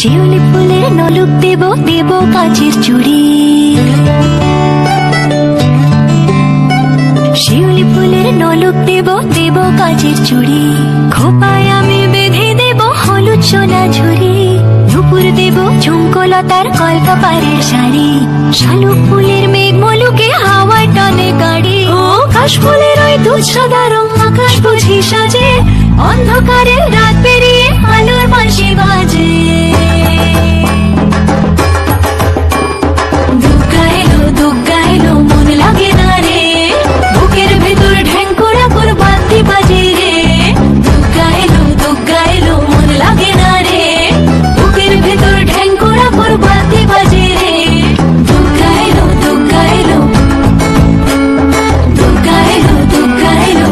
শিউলি ফুলের নলুক দেব দেব কাচের চুড়ি, শিউলি ফুলের নলুক দেব দেব কাচের চুড়ি, খোপায় আমি বেঁধে দেব হলুদ সোনা ঝুড়ি, নুপুর দেব ঝুমকোলতার কল্পপাড়ের শাড়ি, শালুক ফুলের মেঘ মলুকে হাওয়ার টানে গাড়ি, ও কাশ ফুলের ওই দুধ সাদা রং আকাশ বুঝি সাজে, অন্ধকারে রাত পেরিয়ে আলোর বাঁশি বাজে। দুগ্গা এলো মন লাগে না রে, বুকের ভেতর ঢ্যাঙ্কড়া করে বাতি বাজে রে। দুগ্গা এলো মন লাগে না রে, বুকের ভেতর ঢ্যাঙ্কড়া করে বাতি বাজে রে। দুগ্গা এলো দুগ্গা এলো দুগ্গা এলো দুগ্গা এলো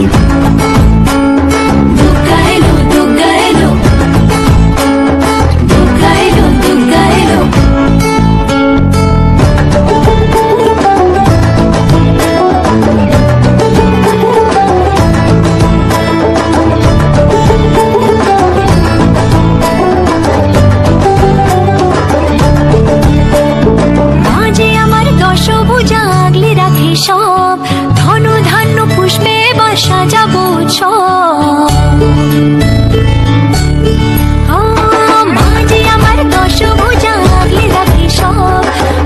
দুগ্গা এলো দুগ্গা এলো দুগ্গা এলো দুগ্গা এলো। মাঝে আমার দশভুজা আগলে রাখে সব, ধন ধান্য পুষ্পে বা সাজাবো সব। মাঝে আমার দশভুজা আগলে রাখে সব,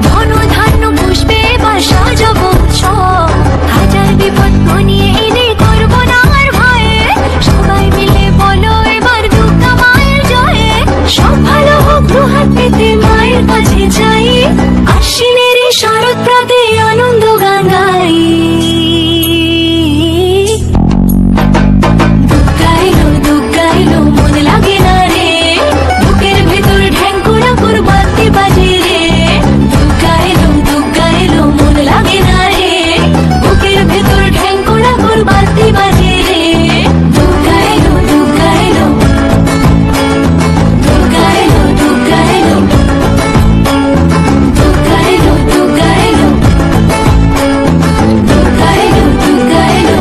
ধন ধান্য পুষ্পে বা সাজাবো সব। হাজার বিপদ ঘনিয়ে এলে করবো না আর ভয়ে, সবাই মিলে বলো এবার দুর্গা মায়ের জয়ে। সব ভালো হোক দুহাত পেতে মায়ের কাছে যাই, আশ্বিনের এই শরৎ প্রাতে আনন্দ গান গাই। দুগ্গা এলো মন লাগে না রে, বুকের ভেতর ঢ্যাঙ্কড়া করে বাতি বাজে রে। দুগ্গা এলো মন লাগে না রে, বুকের ভেতর ঢ্যাঙ্কড়া করে বাতি বাজে রে। দুগ্গা এলো দুগ্গা এলো দুগ্গা এলো দুগ্গা এলো দুগ্গা এলো দুগ্গা এলো দুগ্গা এলো দুগ্গা এলো।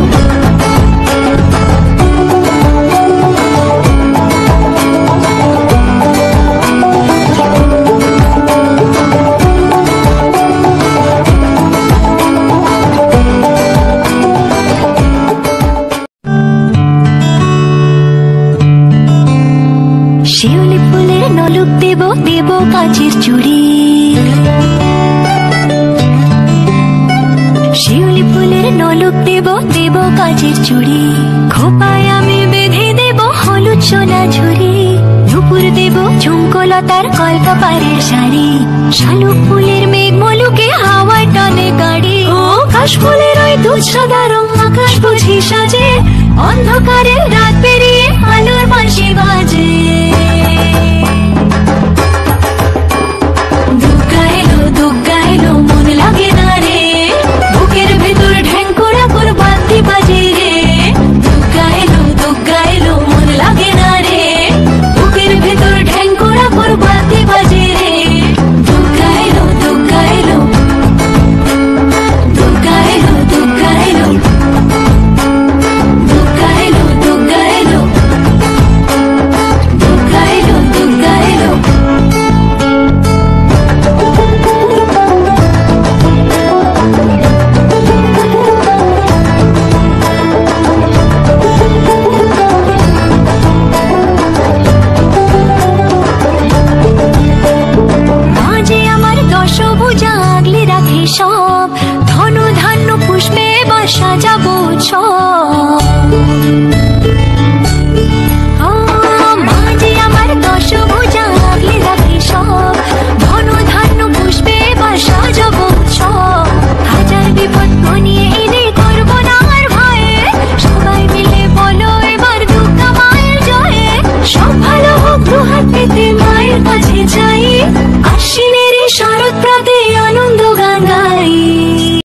শিউলি ফুলের নলুক দেব দেব কাচের চুড়ি, শিউলি ফুলের নলুক দেব দেব কাচের চুড়ি, খোপায় আমি বেঁধে দেব হলুদ সোনা ঝুড়ি, নুপুর দেব ঝুমকোলতার কল্পপাড়ের শাড়ি, শালুক ফুলের মেঘ মলুকে হাওয়ার টানে গাড়ি, ও কাশ ফুলের ওই দুধ সাদা রং আকাশ বুঝি সাজে, অন্ধকারে রাত পেরিয়ে আলোর বাঁশি বাজে।